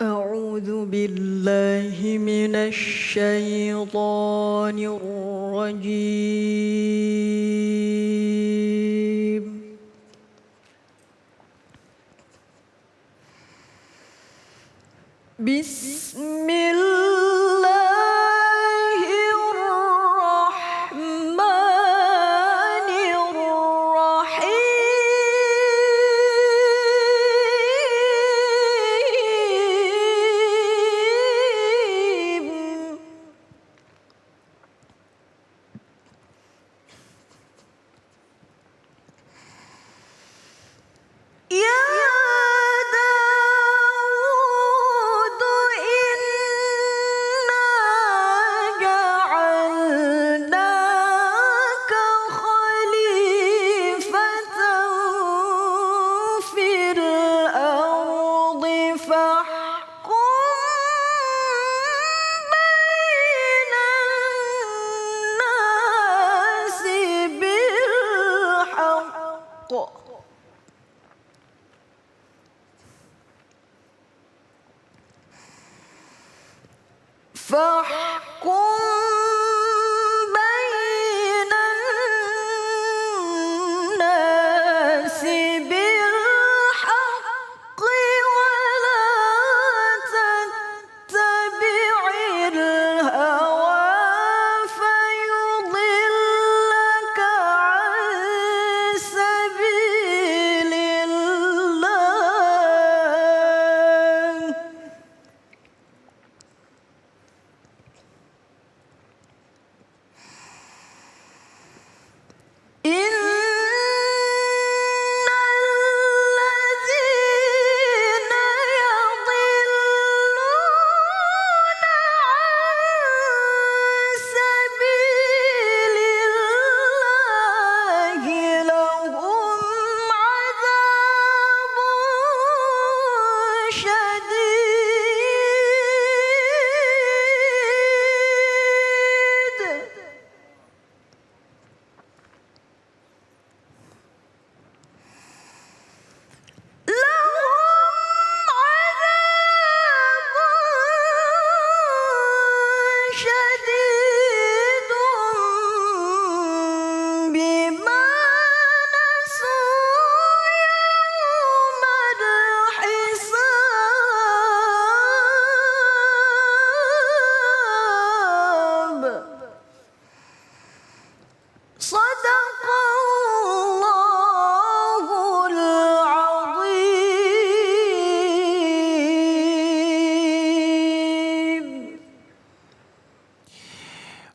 أعوذ بالله من الشيطان الرجيم بسم الله الرحمن الرحيم يا داود إنا جعلناك خليفة في الأرض فاحكم بين الناس بالحق فاحكم بين الناس بالحق ولا تتبع الهوى فيضلك عن سبيل الله إن الذين يضلون عن سبيل الله لهم عذاب شديد لهم عذاب شديد بما نسوا يوم الحساب صدق الله العظيم.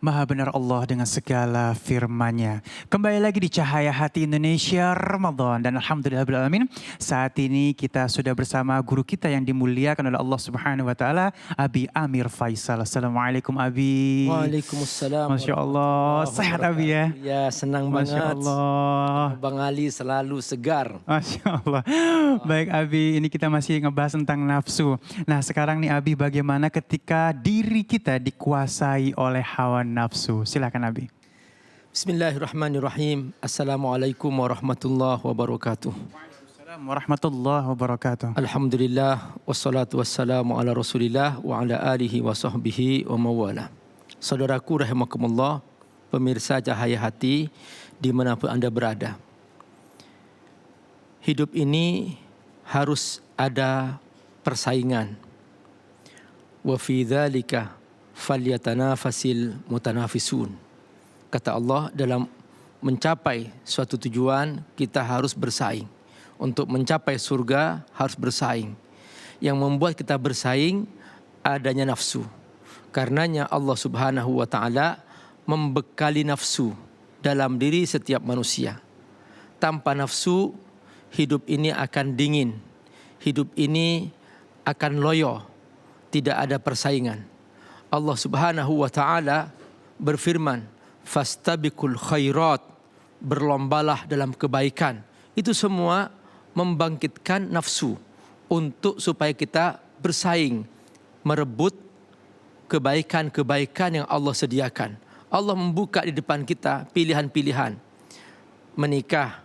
Maha benar Allah dengan segala firman-Nya. Kembali lagi di Cahaya Hati Indonesia Ramadan, dan alhamdulillahirabbil alamin saat ini kita sudah bersama guru kita yang dimuliakan oleh Allah Subhanahu wa taala, Abi Amir Faisal. Assalamualaikum Abi. Waalaikumsalam. Masya Allah, sehat Abi ya. Ya, senang Masya banget. Allah. Bang Ali selalu segar. Masya Allah. Baik Abi, ini kita masih ngebahas tentang nafsu. Nah sekarang nih Abi, bagaimana ketika diri kita dikuasai oleh hawa nafsu? Silakan Abi. Bismillahirrahmanirrahim. Assalamualaikum warahmatullahi wabarakatuh. Waalaikumsalam warahmatullahi wabarakatuh. Alhamdulillah wassalatu wassalamu ala Rasulillah wa ala alihi wa sahbihi wa mawala. Saudaraku rahimakumullah, pemirsa Cahaya Hati dimanapun Anda berada. Hidup ini harus ada persaingan. Wa fi dzalika falyatanafasil mutanafisun. Kata Allah, dalam mencapai suatu tujuan kita harus bersaing. Untuk mencapai surga harus bersaing. Yang membuat kita bersaing adanya nafsu. Karenanya Allah Subhanahu wa taala membekali nafsu dalam diri setiap manusia. Tanpa nafsu hidup ini akan dingin. Hidup ini akan loyo. Tidak ada persaingan. Allah Subhanahu wa taala berfirman, fastabiqul khairat, berlombalah dalam kebaikan. Itu semua membangkitkan nafsu untuk supaya kita bersaing, merebut kebaikan-kebaikan yang Allah sediakan. Allah membuka di depan kita pilihan-pilihan. Menikah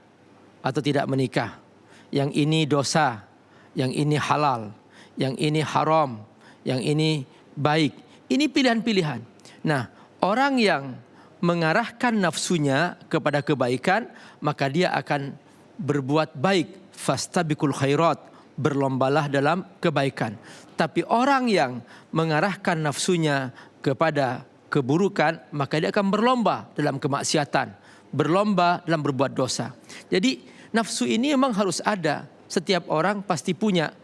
atau tidak menikah. Yang ini dosa, yang ini halal. yang ini haram, yang ini baik. Ini pilihan-pilihan. Nah, orang yang mengarahkan nafsunya kepada kebaikan, maka dia akan berbuat baik. Fastabiqul khairat, berlombalah dalam kebaikan. Tapi orang yang mengarahkan nafsunya kepada keburukan, maka dia akan berlomba dalam kemaksiatan, berlomba dalam berbuat dosa. Jadi nafsu ini memang harus ada, setiap orang pasti punya.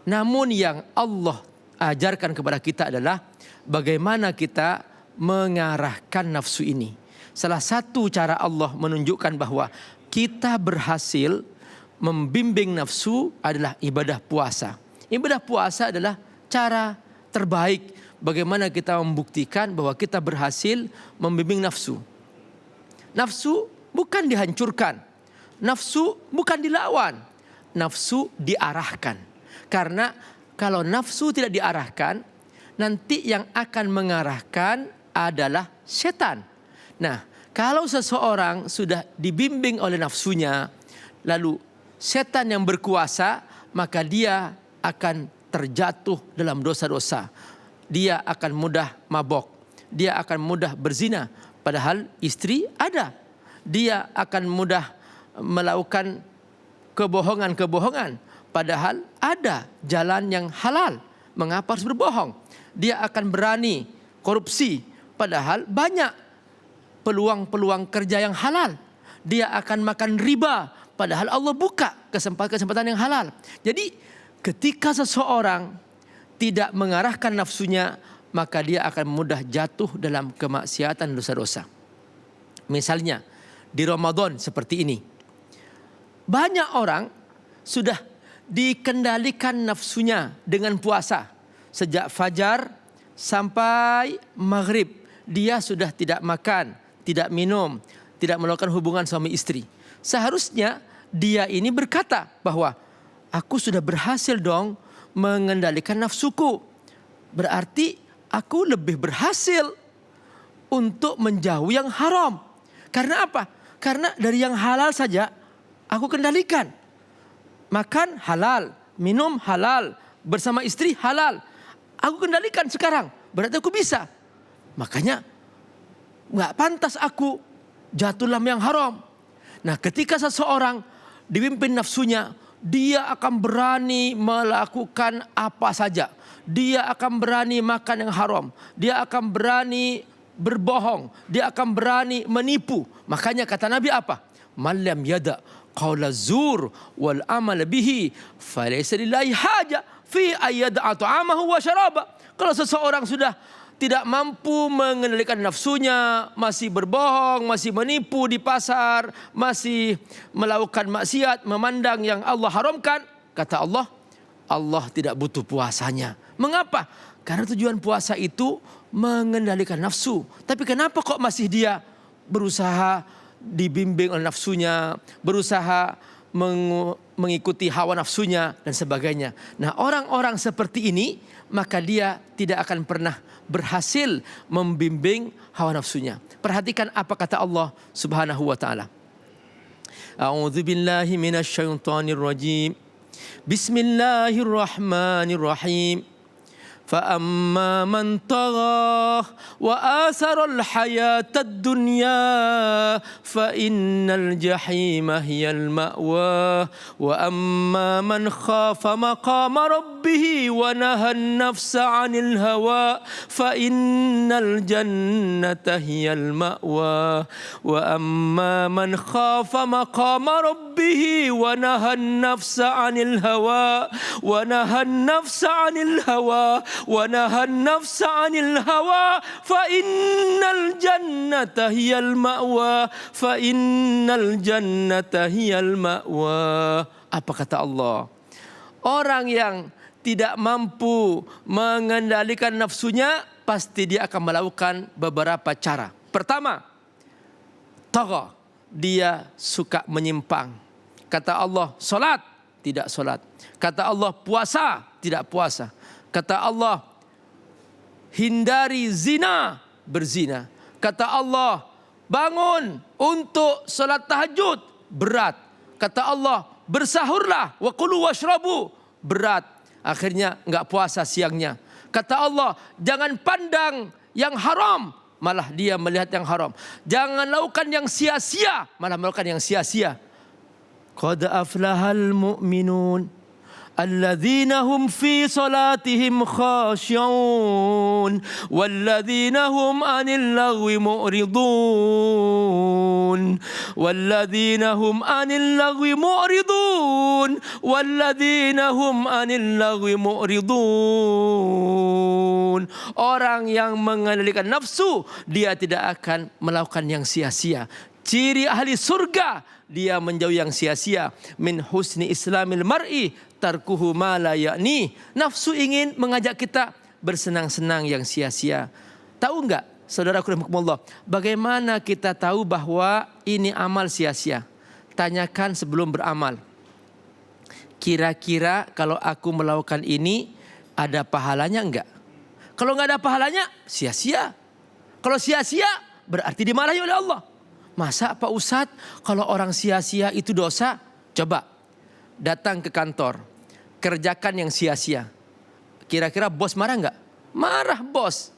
Namun yang Allah ajarkan kepada kita adalah bagaimana kita mengarahkan nafsu ini. Salah satu cara Allah menunjukkan bahwa kita berhasil membimbing nafsu adalah ibadah puasa. Ibadah puasa adalah cara terbaik bagaimana kita membuktikan bahwa kita berhasil membimbing nafsu. Nafsu bukan dihancurkan. Nafsu bukan dilawan. Nafsu diarahkan. Karena kalau nafsu tidak diarahkan, nanti yang akan mengarahkan adalah setan. Nah, kalau seseorang sudah dibimbing oleh nafsunya, lalu setan yang berkuasa, maka dia akan terjatuh dalam dosa-dosa. Dia akan mudah mabok. Dia akan mudah berzina. Padahal istri ada. Dia akan mudah melakukan kebohongan-kebohongan. Padahal ada jalan yang halal. Mengapa harus berbohong? Dia akan berani korupsi. Padahal banyak peluang-peluang kerja yang halal. Dia akan makan riba. Padahal Allah buka kesempatan-kesempatan yang halal. Jadi ketika seseorang tidak mengarahkan nafsunya, maka dia akan mudah jatuh dalam kemaksiatan dosa-dosa. Misalnya di Ramadan seperti ini. Banyak orang sudah dikendalikan nafsunya dengan puasa. Sejak fajar sampai maghrib dia sudah tidak makan, tidak minum, tidak melakukan hubungan suami istri. Seharusnya dia ini berkata bahwa aku sudah berhasil dong mengendalikan nafsuku. Berarti aku lebih berhasil untuk menjauhi yang haram. Karena apa? Karena dari yang halal saja aku kendalikan. Makan halal, minum halal, bersama istri halal. Aku kendalikan sekarang. Berarti aku bisa. Makanya gak pantas aku jatuh dalam yang haram. Nah, ketika seseorang dipimpin nafsunya, dia akan berani melakukan apa saja. Dia akan berani makan yang haram. Dia akan berani berbohong. Dia akan berani menipu. Makanya kata Nabi apa? Man lam yada qawla zur wal amal bihi falaysa lillahi haja fi ayyada'a ta'amahu wa syaraba. Kalau seseorang sudah tidak mampu mengendalikan nafsunya, masih berbohong, masih menipu di pasar, masih melakukan maksiat, memandang yang Allah haramkan, kata Allah, Allah tidak butuh puasanya. Mengapa? Karena tujuan puasa itu mengendalikan nafsu. Tapi kenapa kok masih dia berusaha dibimbing oleh nafsunya, berusaha mengikuti hawa nafsunya dan sebagainya. Nah, orang-orang seperti ini, maka dia tidak akan pernah berhasil membimbing hawa nafsunya. Perhatikan apa kata Allah Subhanahu wa taala. A'udzu billahi minasyaitonir rajim. Bismillahirrahmanirrahim. فأما من طغى وآثر الحياة الدنيا فإن الجحيم هي المأوى وأما من خاف مقام ربه ونهى النفس عن الهوى فإن الجنة هي المأوى وأما من خاف مقام ربه ونهى النفس عن الهوى ونهى النفس عن الهوى فإن الجنة هي المأوى. Apa kata Allah? Orang yang tidak mampu mengendalikan nafsunya, pasti dia akan melakukan beberapa cara. Pertama, tagha, dia suka menyimpang. Kata Allah, solat, tidak solat. Kata Allah, puasa, tidak puasa. Kata Allah, hindari zina, berzina. Kata Allah, bangun untuk salat tahajud, berat. Kata Allah, bersahurlah wa kulu washrabu, berat. Akhirnya nggak puasa siangnya. Kata Allah, jangan pandang yang haram, malah dia melihat yang haram. Jangan lakukan yang sia-sia, malah melakukan yang sia-sia. Qad aflahal mu'minun الذين هم في صلاتهم خاشعون والذين هم عن اللغو معرضون والذين هم عن اللغو معرضون والذين هم عن اللغو معرضون. Orang yang mengendalikan nafsu, dia tidak akan melakukan yang sia-sia. Ciri ahli surga, dia menjauhi yang sia-sia. Min husni islamil mar'i tarkuhu ma la ya'ni. Nafsu ingin mengajak kita bersenang-senang yang sia-sia. Tahu enggak, saudaraku rahimakumullah, bagaimana kita tahu bahwa ini amal sia-sia? Tanyakan sebelum beramal. Kira-kira kalau aku melakukan ini ada pahalanya enggak? Kalau enggak ada pahalanya, sia-sia. Kalau sia-sia berarti dimarahi oleh Allah. Masa Pak Ustadz kalau orang sia-sia itu dosa? Coba datang ke kantor, kerjakan yang sia-sia. Kira-kira bos marah enggak? Marah bos.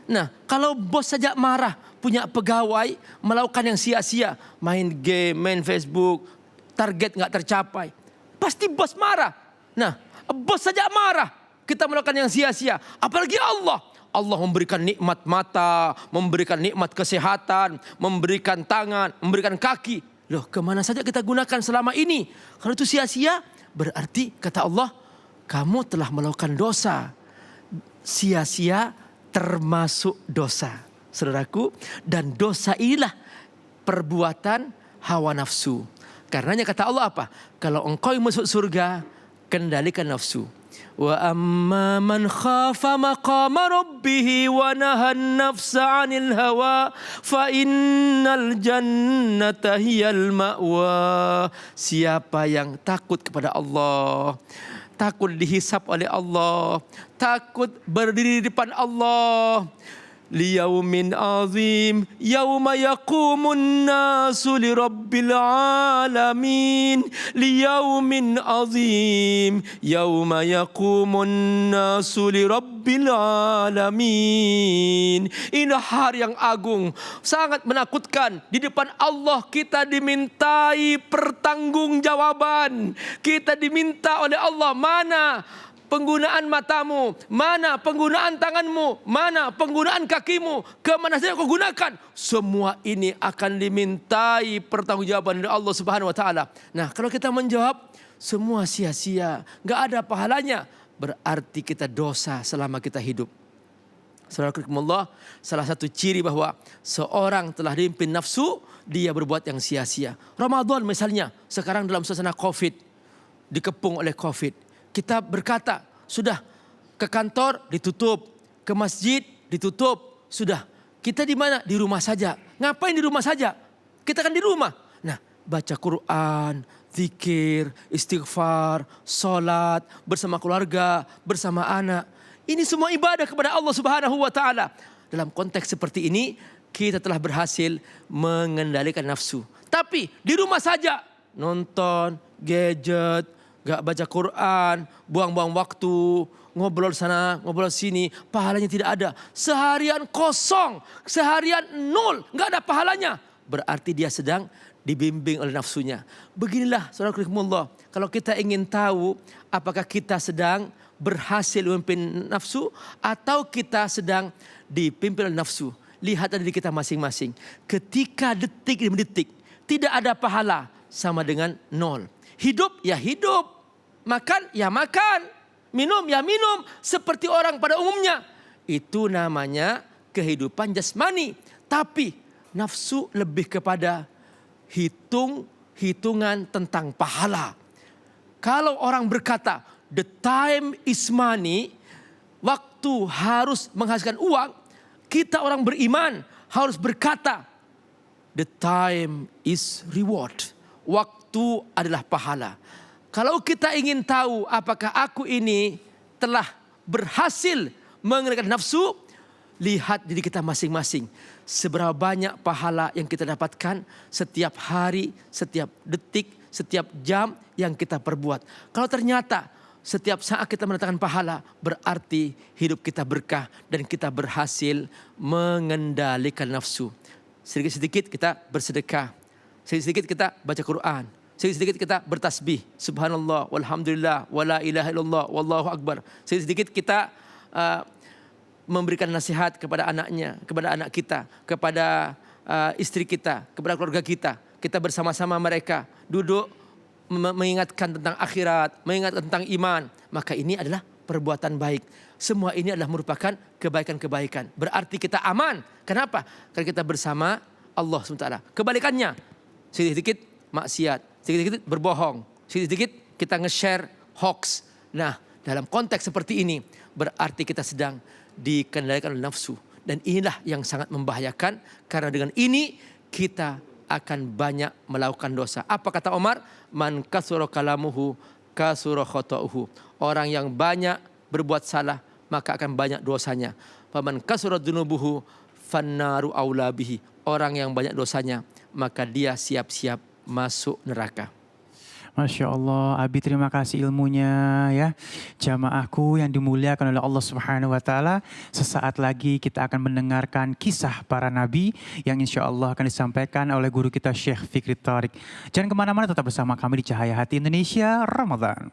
Nah, kalau bos saja marah, punya pegawai melakukan yang sia-sia, main game, main Facebook, target enggak tercapai, pasti bos marah. Nah, bos saja marah, kita melakukan yang sia-sia, apalagi Allah. Allah memberikan nikmat mata, memberikan nikmat kesehatan, memberikan tangan, memberikan kaki. Loh, kemana saja kita gunakan selama ini? Kalau itu sia-sia, berarti kata Allah, kamu telah melakukan dosa. Sia-sia termasuk dosa, saudaraku. Dan dosa inilah perbuatan hawa nafsu. Karenanya kata Allah apa? Kalau engkau masuk surga, kendalikan nafsu. Wa amma man khafa maqama rabbih wa nahan nafsa 'anil hawa fa innal jannata hiyal ma'wa. Siapa yang takut kepada Allah, takut dihisap oleh Allah, takut berdiri di depan Allah, liyaumin azim yauma yaqumun nasu lirabbil alamin, liyaumin azim yauma yaqumun nasu lirabbil alamin. Ini hari yang agung, sangat menakutkan. Di depan Allah kita dimintai pertanggungjawaban. Kita diminta oleh Allah, mana penggunaan matamu, mana penggunaan tanganmu, mana penggunaan kakimu, kemana saja kau gunakan. Semua ini akan dimintai pertanggungjawaban dari Allah Subhanahu wa taala. Nah, kalau kita menjawab semua sia-sia, enggak ada pahalanya, berarti kita dosa selama kita hidup. Saudara-saudara, salah satu ciri bahwa seorang telah dipimpin nafsu, dia berbuat yang sia-sia. Ramadan misalnya, sekarang dalam suasana Covid, dikepung oleh Covid. Kita berkata, sudah ke kantor ditutup, ke masjid ditutup, sudah. Kita di mana? Di rumah saja. Ngapain di rumah saja? Kita kan di rumah. Nah, baca Quran, zikir, istighfar, sholat, bersama keluarga, bersama anak. Ini semua ibadah kepada Allah Subhanahu wa taala. Dalam konteks seperti ini, kita telah berhasil mengendalikan nafsu. Tapi di rumah saja, nonton, gadget, gak baca Quran, buang-buang waktu, ngobrol sana, ngobrol sini, pahalanya tidak ada. Seharian kosong, seharian nol, gak ada pahalanya. Berarti dia sedang dibimbing oleh nafsunya. Beginilah saudara-saudara, kalau kita ingin tahu apakah kita sedang berhasil memimpin nafsu atau kita sedang dipimpin oleh nafsu, lihat diri kita masing-masing. Ketika detik demi detik tidak ada pahala, sama dengan nol. Hidup ya hidup, makan ya makan, minum ya minum, seperti orang pada umumnya. Itu namanya kehidupan jasmani. Tapi nafsu lebih kepada hitungan tentang pahala. Kalau orang berkata the time is money, waktu harus menghasilkan uang, kita orang beriman harus berkata the time is reward, waktu adalah pahala. Kalau kita ingin tahu apakah aku ini telah berhasil mengendalikan nafsu, lihat diri kita masing-masing. Seberapa banyak pahala yang kita dapatkan setiap hari, setiap detik, setiap jam yang kita perbuat. Kalau ternyata setiap saat kita mendatangkan pahala, berarti hidup kita berkah dan kita berhasil mengendalikan nafsu. Sedikit-sedikit kita bersedekah, sedikit-sedikit kita baca Quran, sedikit-sedikit kita bertasbih, subhanallah, walhamdulillah, wala ilaha illallah, wallahu akbar. Sedikit-sedikit kita memberikan nasihat kepada anaknya, kepada anak kita, kepada istri kita, kepada keluarga kita. Kita bersama-sama mereka duduk mengingatkan tentang akhirat, mengingatkan tentang iman. Maka ini adalah perbuatan baik. Semua ini adalah merupakan kebaikan-kebaikan. Berarti kita aman. Kenapa? Karena kita bersama Allah SWT. Kebalikannya, sedikit-sedikit maksiat, sedikit-sedikit berbohong, sedikit-sedikit kita nge-share hoax. Nah, dalam konteks seperti ini, berarti kita sedang dikendalikan oleh nafsu. Dan inilah yang sangat membahayakan, karena dengan ini kita akan banyak melakukan dosa. Apa kata Umar? Man kasura kalamuhu kasura khata'uhu. Orang yang banyak berbuat salah, maka akan banyak dosanya. Faman kasura dunubuhu fannaru aula bihi. Orang yang banyak dosanya, maka dia siap-siap masuk neraka. Masya Allah, Abi terima kasih ilmunya ya. Jamaahku yang dimuliakan oleh Allah Subhanahu wa Ta'ala. Sesaat lagi kita akan mendengarkan kisah para nabi yang insya Allah akan disampaikan oleh guru kita Syekh Fikri Thariq. Jangan kemana-mana, tetap bersama kami di Cahaya Hati Indonesia Ramadan.